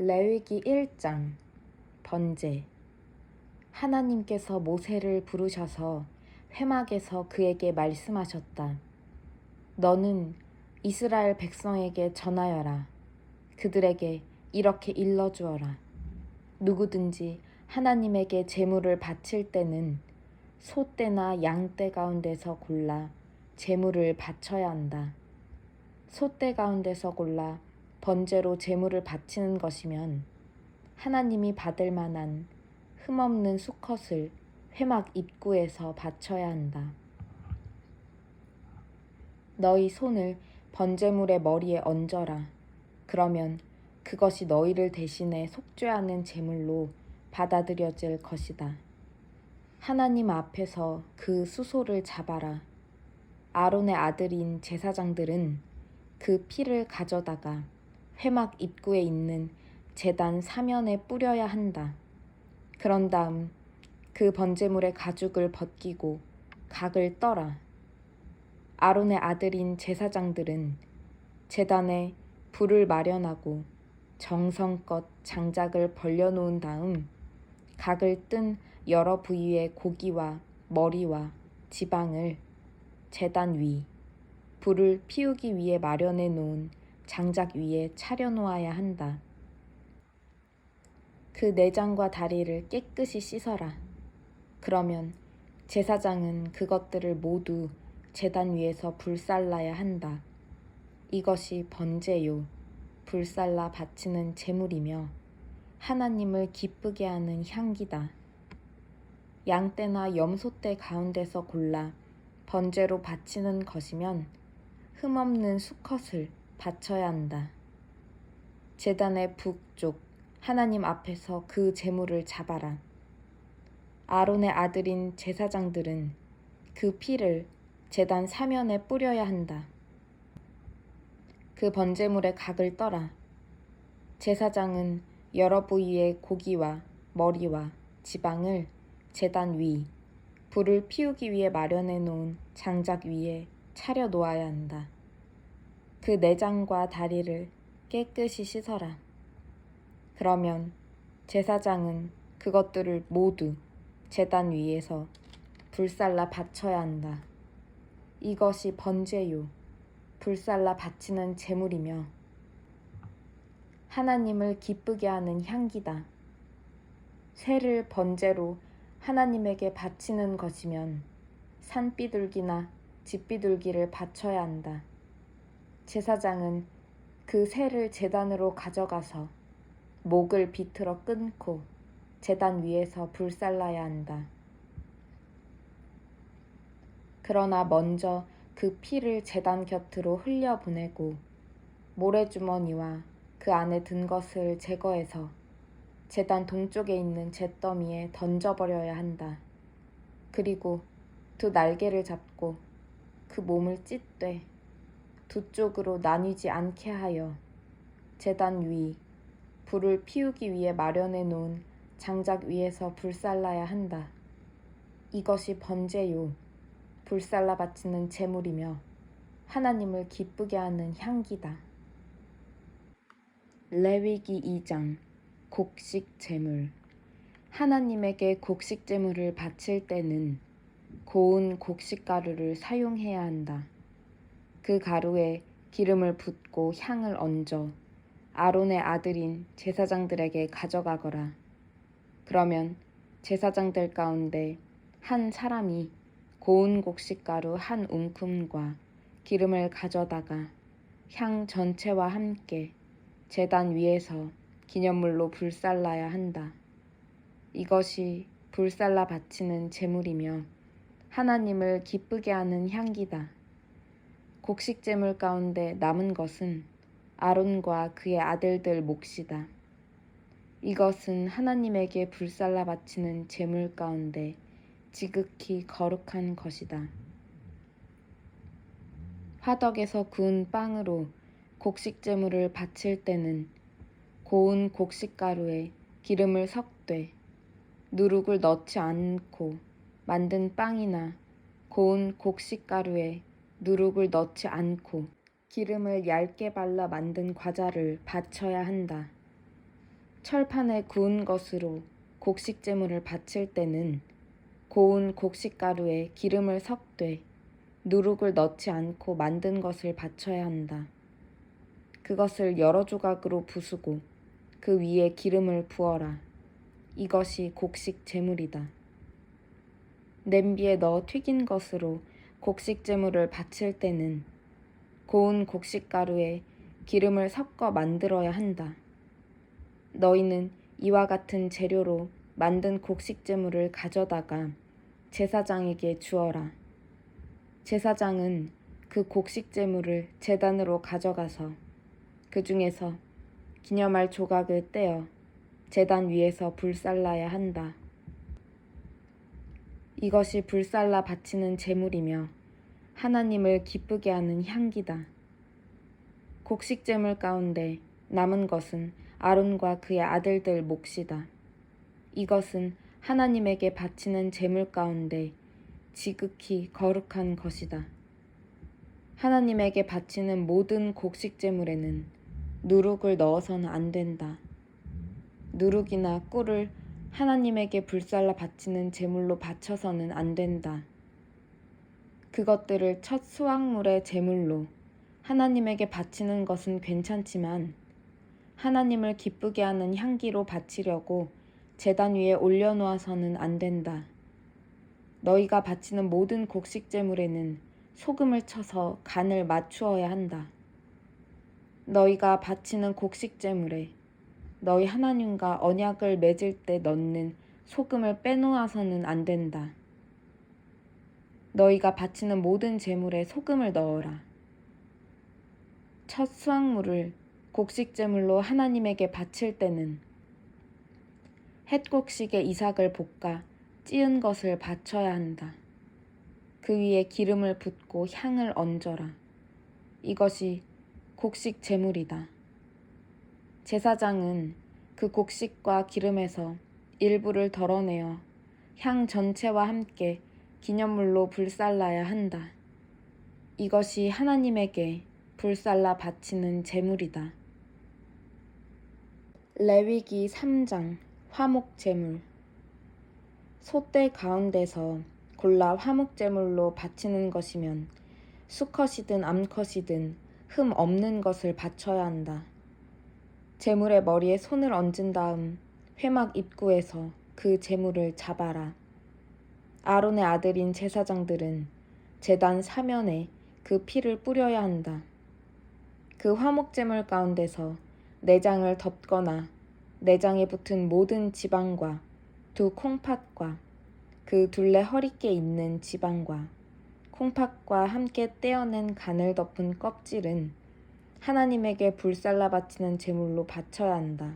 레위기 1장 번제. 하나님께서 모세를 부르셔서 회막에서 그에게 말씀하셨다. 너는 이스라엘 백성에게 전하여라. 그들에게 이렇게 일러주어라. 누구든지 하나님에게 제물을 바칠 때는 소떼나 양떼 가운데서 골라 제물을 바쳐야 한다. 소떼 가운데서 골라 번제로 제물을 바치는 것이면 하나님이 받을 만한 흠없는 수컷을 회막 입구에서 바쳐야 한다. 너희 손을 번제물의 머리에 얹어라. 그러면 그것이 너희를 대신해 속죄하는 제물로 받아들여질 것이다. 하나님 앞에서 그 수소를 잡아라. 아론의 아들인 제사장들은 그 피를 가져다가 회막 입구에 있는 제단 사면에 뿌려야 한다. 그런 다음 그 번제물의 가죽을 벗기고 각을 떠라. 아론의 아들인 제사장들은 제단에 불을 마련하고 정성껏 장작을 벌려놓은 다음 각을 뜬 여러 부위의 고기와 머리와 지방을 제단 위, 불을 피우기 위해 마련해 놓은 장작 위에 차려놓아야 한다. 그 내장과 다리를 깨끗이 씻어라. 그러면 제사장은 그것들을 모두 제단 위에서 불살라야 한다. 이것이 번제요, 불살라 바치는 제물이며 하나님을 기쁘게 하는 향기다. 양떼나 염소떼 가운데서 골라 번제로 바치는 것이면 흠없는 수컷을 바쳐야 한다. 제단의 북쪽 하나님 앞에서 그 제물을 잡아라. 아론의 아들인 제사장들은 그 피를 제단 사면에 뿌려야 한다. 그 번제물의 각을 떠라. 제사장은 여러 부위의 고기와 머리와 지방을 제단 위, 불을 피우기 위해 마련해 놓은 장작 위에 차려 놓아야 한다. 그 내장과 다리를 깨끗이 씻어라. 그러면 제사장은 그것들을 모두 제단 위에서 불살라 바쳐야 한다. 이것이 번제요, 불살라 바치는 제물이며 하나님을 기쁘게 하는 향기다. 새를 번제로 하나님에게 바치는 것이면 산비둘기나 집비둘기를 바쳐야 한다. 제사장은 그 새를 제단으로 가져가서 목을 비틀어 끊고 제단 위에서 불살라야 한다. 그러나 먼저 그 피를 제단 곁으로 흘려보내고 모래주머니와 그 안에 든 것을 제거해서 제단 동쪽에 있는 잿더미에 던져버려야 한다. 그리고 두 날개를 잡고 그 몸을 찢되 두 쪽으로 나뉘지 않게 하여 제단 위, 불을 피우기 위해 마련해 놓은 장작 위에서 불살라야 한다. 이것이 번제요, 불살라 바치는 제물이며 하나님을 기쁘게 하는 향기다. 레위기 2장 곡식 제물. 하나님에게 곡식 제물을 바칠 때는 고운 곡식 가루를 사용해야 한다. 그 가루에 기름을 붓고 향을 얹어 아론의 아들인 제사장들에게 가져가거라. 그러면 제사장들 가운데 한 사람이 고운 곡식가루 한 움큼과 기름을 가져다가 향 전체와 함께 제단 위에서 기념물로 불살라야 한다. 이것이 불살라 바치는 제물이며 하나님을 기쁘게 하는 향기다. 곡식 제물 가운데 남은 것은 아론과 그의 아들들 몫이다. 이것은 하나님에게 불살라 바치는 제물 가운데 지극히 거룩한 것이다. 화덕에서 구운 빵으로 곡식 제물을 바칠 때는 고운 곡식가루에 기름을 섞되 누룩을 넣지 않고 만든 빵이나 고운 곡식가루에 누룩을 넣지 않고 기름을 얇게 발라 만든 과자를 바쳐야 한다. 철판에 구운 것으로 곡식 제물을 바칠 때는 고운 곡식가루에 기름을 섞되 누룩을 넣지 않고 만든 것을 바쳐야 한다. 그것을 여러 조각으로 부수고 그 위에 기름을 부어라. 이것이 곡식 제물이다. 냄비에 넣어 튀긴 것으로 곡식 제물을 바칠 때는 고운 곡식가루에 기름을 섞어 만들어야 한다. 너희는 이와 같은 재료로 만든 곡식 제물을 가져다가 제사장에게 주어라. 제사장은 그 곡식 제물을 제단으로 가져가서 그 중에서 기념할 조각을 떼어 제단 위에서 불살라야 한다. 이것이 불살라 바치는 제물이며 하나님을 기쁘게 하는 향기다. 곡식 제물 가운데 남은 것은 아론과 그의 아들들 몫이다. 이것은 하나님에게 바치는 제물 가운데 지극히 거룩한 것이다. 하나님에게 바치는 모든 곡식 제물에는 누룩을 넣어서는 안 된다. 누룩이나 꿀을 하나님에게 불살라 바치는 제물로 바쳐서는 안 된다. 그것들을 첫 수확물의 제물로 하나님에게 바치는 것은 괜찮지만 하나님을 기쁘게 하는 향기로 바치려고 제단 위에 올려놓아서는 안 된다. 너희가 바치는 모든 곡식 제물에는 소금을 쳐서 간을 맞추어야 한다. 너희가 바치는 곡식 제물에 너희 하나님과 언약을 맺을 때 넣는 소금을 빼놓아서는 안 된다. 너희가 바치는 모든 제물에 소금을 넣어라. 첫 수확물을 곡식 제물로 하나님에게 바칠 때는 햇곡식에 이삭을 볶아 찌은 것을 바쳐야 한다. 그 위에 기름을 붓고 향을 얹어라. 이것이 곡식 제물이다. 제사장은 그 곡식과 기름에서 일부를 덜어내어 향 전체와 함께 기념물로 불살라야 한다. 이것이 하나님에게 불살라 바치는 제물이다. 레위기 3장 화목 제물. 소떼 가운데서 골라 화목 제물로 바치는 것이면 수컷이든 암컷이든 흠 없는 것을 바쳐야 한다. 제물의 머리에 손을 얹은 다음 회막 입구에서 그 제물을 잡아라. 아론의 아들인 제사장들은 제단 사면에 그 피를 뿌려야 한다. 그 화목 제물 가운데서 내장을 덮거나 내장에 붙은 모든 지방과 두 콩팥과 그 둘레 허리께 있는 지방과 콩팥과 함께 떼어낸 간을 덮은 껍질은 하나님에게 불살라 바치는 제물로 바쳐야 한다.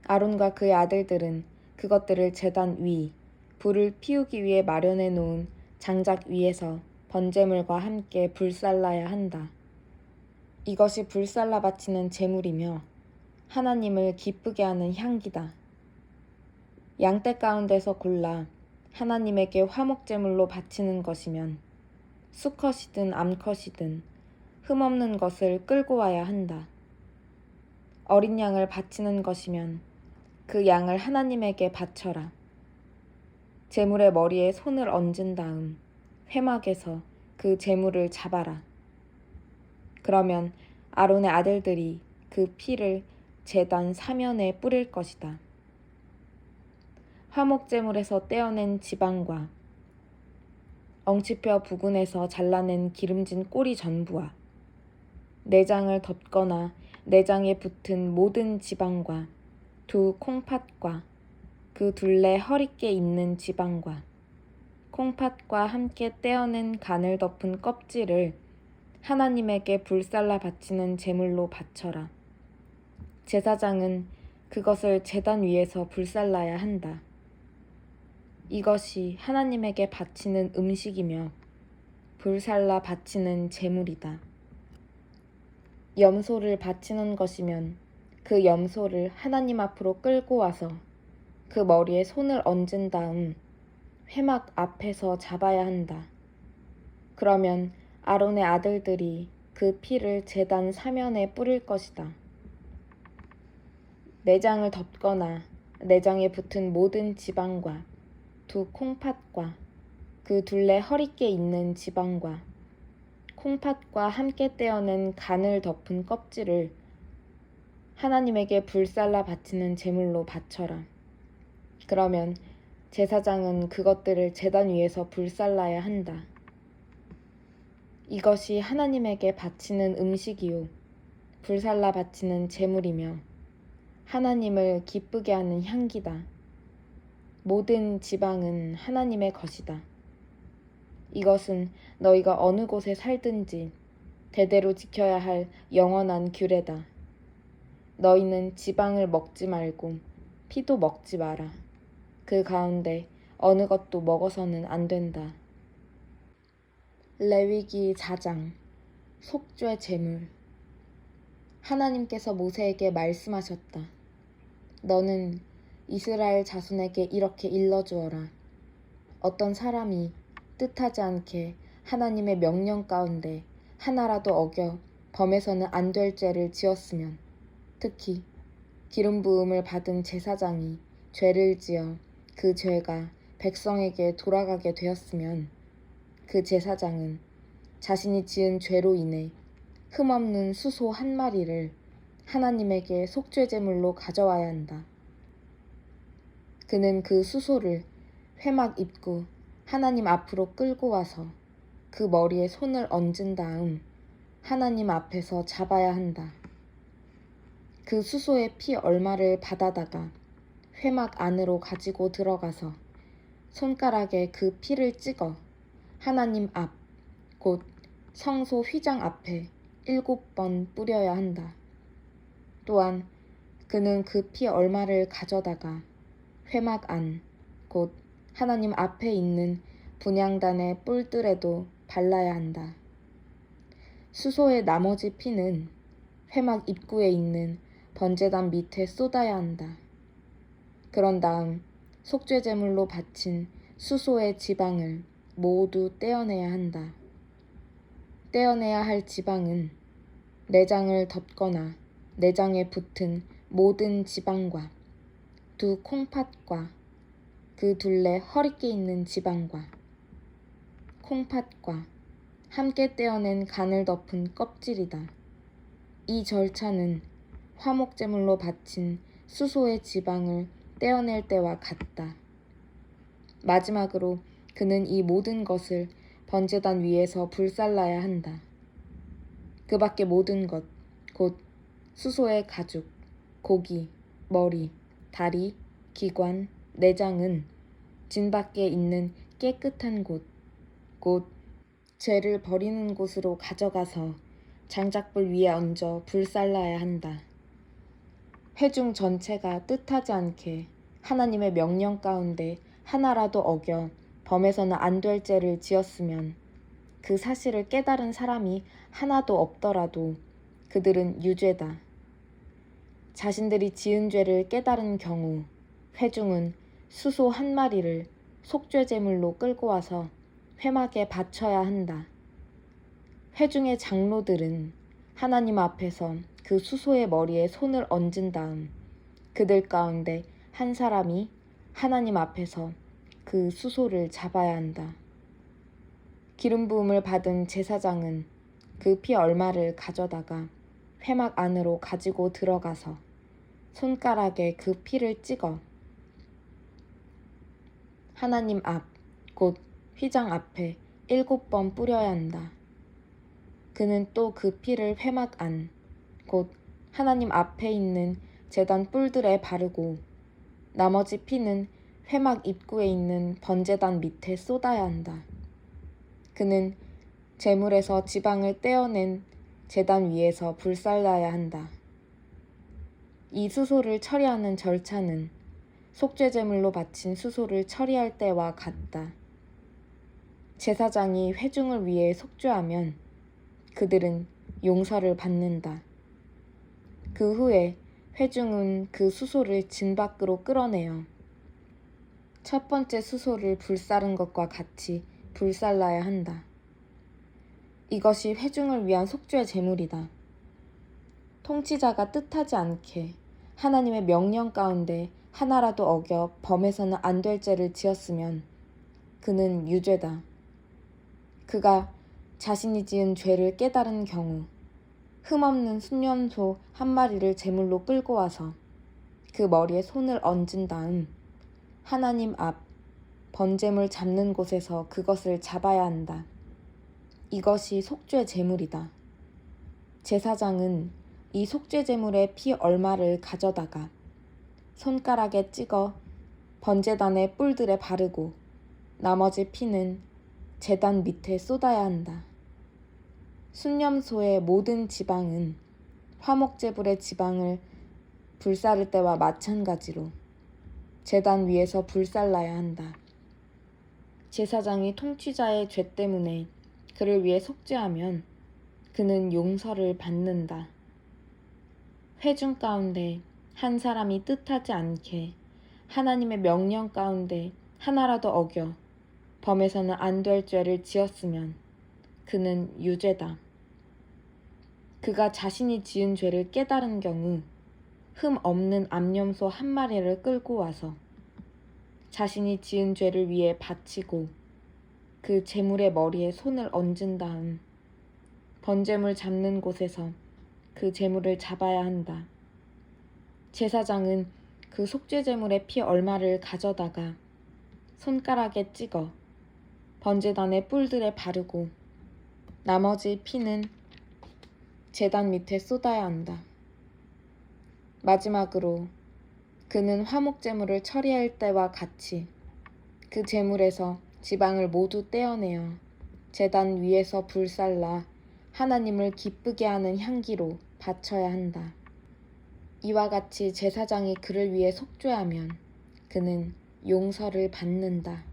아론과 그의 아들들은 그것들을 제단 위, 불을 피우기 위해 마련해 놓은 장작 위에서 번제물과 함께 불살라야 한다. 이것이 불살라 바치는 제물이며 하나님을 기쁘게 하는 향기다. 양떼 가운데서 골라 하나님에게 화목제물로 바치는 것이면 수컷이든 암컷이든 흠없는 것을 끌고 와야 한다. 어린 양을 바치는 것이면 그 양을 하나님에게 바쳐라. 제물의 머리에 손을 얹은 다음 회막에서 그 제물을 잡아라. 그러면 아론의 아들들이 그 피를 제단 사면에 뿌릴 것이다. 화목제물에서 떼어낸 지방과 엉치뼈 부근에서 잘라낸 기름진 꼬리 전부와 내장을 덮거나 내장에 붙은 모든 지방과 두 콩팥과 그 둘레 허리께 있는 지방과 콩팥과 함께 떼어낸 간을 덮은 껍질을 하나님에게 불살라 바치는 제물로 바쳐라. 제사장은 그것을 제단 위에서 불살라야 한다. 이것이 하나님에게 바치는 음식이며 불살라 바치는 제물이다. 염소를 바치는 것이면 그 염소를 하나님 앞으로 끌고 와서 그 머리에 손을 얹은 다음 회막 앞에서 잡아야 한다. 그러면 아론의 아들들이 그 피를 제단 사면에 뿌릴 것이다. 내장을 덮거나 내장에 붙은 모든 지방과 두 콩팥과 그 둘레 허리께 있는 지방과 콩팥과 함께 떼어낸 간을 덮은 껍질을 하나님에게 불살라 바치는 제물로 바쳐라. 그러면 제사장은 그것들을 제단 위에서 불살라야 한다. 이것이 하나님에게 바치는 음식이요 불살라 바치는 제물이며 하나님을 기쁘게 하는 향기다. 모든 지방은 하나님의 것이다. 이것은 너희가 어느 곳에 살든지 대대로 지켜야 할 영원한 규례다. 너희는 지방을 먹지 말고 피도 먹지 마라. 그 가운데 어느 것도 먹어서는 안 된다. 레위기 4장 속죄 제물. 하나님께서 모세에게 말씀하셨다. 너는 이스라엘 자손에게 이렇게 일러주어라. 어떤 사람이 뜻하지 않게 하나님의 명령 가운데 하나라도 어겨 범해서는 안 될 죄를 지었으면, 특히 기름 부음을 받은 제사장이 죄를 지어 그 죄가 백성에게 돌아가게 되었으면 그 제사장은 자신이 지은 죄로 인해 흠없는 수소 한 마리를 하나님에게 속죄제물로 가져와야 한다. 그는 그 수소를 회막 입구 하나님 앞으로 끌고 와서 그 머리에 손을 얹은 다음 하나님 앞에서 잡아야 한다. 그 수소의 피 얼마를 받아다가 회막 안으로 가지고 들어가서 손가락에 그 피를 찍어 하나님 앞, 곧 성소 휘장 앞에 7번 뿌려야 한다. 또한 그는 그 피 얼마를 가져다가 회막 안, 곧 하나님 앞에 있는 분향단의 뿔들에도 발라야 한다. 수소의 나머지 피는 회막 입구에 있는 번제단 밑에 쏟아야 한다. 그런 다음 속죄제물로 바친 수소의 지방을 모두 떼어내야 한다. 떼어내야 할 지방은 내장을 덮거나 내장에 붙은 모든 지방과 두 콩팥과 그 둘레 허리께 있는 지방과 콩팥과 함께 떼어낸 간을 덮은 껍질이다. 이 절차는 화목제물로 바친 수소의 지방을 떼어낼 때와 같다. 마지막으로 그는 이 모든 것을 번제단 위에서 불살라야 한다. 그 밖의 모든 것, 곧 수소의 가죽, 고기, 머리, 다리, 기관, 내장은 진 밖에 있는 깨끗한 곳, 곧 죄를 버리는 곳으로 가져가서 장작불 위에 얹어 불살라야 한다. 회중 전체가 뜻하지 않게 하나님의 명령 가운데 하나라도 어겨 범해서는 안 될 죄를 지었으면 그 사실을 깨달은 사람이 하나도 없더라도 그들은 유죄다. 자신들이 지은 죄를 깨달은 경우 회중은 수소 한 마리를 속죄제물로 끌고 와서 회막에 바쳐야 한다. 회중의 장로들은 하나님 앞에서 그 수소의 머리에 손을 얹은 다음 그들 가운데 한 사람이 하나님 앞에서 그 수소를 잡아야 한다. 기름 부음을 받은 제사장은 그 피 얼마를 가져다가 회막 안으로 가지고 들어가서 손가락에 그 피를 찍어 하나님 앞, 곧 휘장 앞에 7번 뿌려야 한다. 그는 또 그 피를 회막 안, 곧 하나님 앞에 있는 제단 뿔들에 바르고 나머지 피는 회막 입구에 있는 번제단 밑에 쏟아야 한다. 그는 제물에서 지방을 떼어낸 제단 위에서 불살라야 한다. 이 수소를 처리하는 절차는 속죄제물로 바친 수소를 처리할 때와 같다. 제사장이 회중을 위해 속죄하면 그들은 용서를 받는다. 그 후에 회중은 그 수소를 진 밖으로 끌어내어 첫 번째 수소를 불사른 것과 같이 불살라야 한다. 이것이 회중을 위한 속죄 제물이다. 통치자가 뜻하지 않게 하나님의 명령 가운데 하나라도 어겨 범해서는 안 될 죄를 지었으면 그는 유죄다. 그가 자신이 지은 죄를 깨달은 경우 흠없는 순념소 한 마리를 제물로 끌고 와서 그 머리에 손을 얹은 다음 하나님 앞 번제물 잡는 곳에서 그것을 잡아야 한다. 이것이 속죄 제물이다. 제사장은 이 속죄 제물의 피 얼마를 가져다가 손가락에 찍어 번제단의 뿔들에 바르고 나머지 피는 제단 밑에 쏟아야 한다. 순념소의 모든 지방은 화목제불의 지방을 불사를 때와 마찬가지로 제단 위에서 불살라야 한다. 제사장이 통치자의 죄 때문에 그를 위해 속죄하면 그는 용서를 받는다. 회중 가운데 한 사람이 뜻하지 않게 하나님의 명령 가운데 하나라도 어겨 범해서는 안 될 죄를 지었으면 그는 유죄다. 그가 자신이 지은 죄를 깨달은 경우 흠 없는 암염소 한 마리를 끌고 와서 자신이 지은 죄를 위해 바치고 그 제물의 머리에 손을 얹은 다음 번제물 잡는 곳에서 그 제물을 잡아야 한다. 제사장은 그 속죄 제물의 피 얼마를 가져다가 손가락에 찍어 번제단의 뿔들에 바르고 나머지 피는 제단 밑에 쏟아야 한다. 마지막으로 그는 화목제물을 처리할 때와 같이 그 제물에서 지방을 모두 떼어내어 제단 위에서 불살라 하나님을 기쁘게 하는 향기로 바쳐야 한다. 이와 같이 제사장이 그를 위해 속죄하면 그는 용서를 받는다.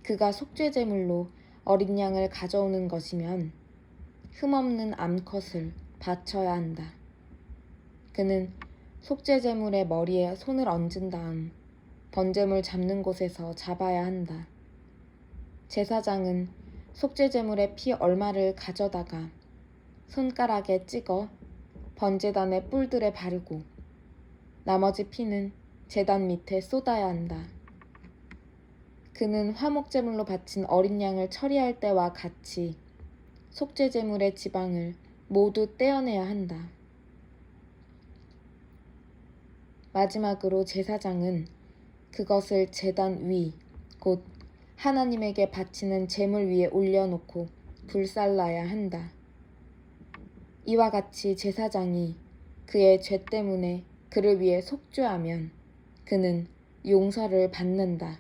그가 속죄제물로 어린 양을 가져오는 것이면 흠없는 암컷을 바쳐야 한다. 그는 속죄제물의 머리에 손을 얹은 다음 번제물 잡는 곳에서 잡아야 한다. 제사장은 속죄제물의 피 얼마를 가져다가 손가락에 찍어 번제단의 뿔들에 바르고 나머지 피는 제단 밑에 쏟아야 한다. 그는 화목제물로 바친 어린 양을 처리할 때와 같이 속죄제물의 지방을 모두 떼어내야 한다. 마지막으로 제사장은 그것을 제단 위, 곧 하나님에게 바치는 제물 위에 올려놓고 불살라야 한다. 이와 같이 제사장이 그의 죄 때문에 그를 위해 속죄하면 그는 용서를 받는다.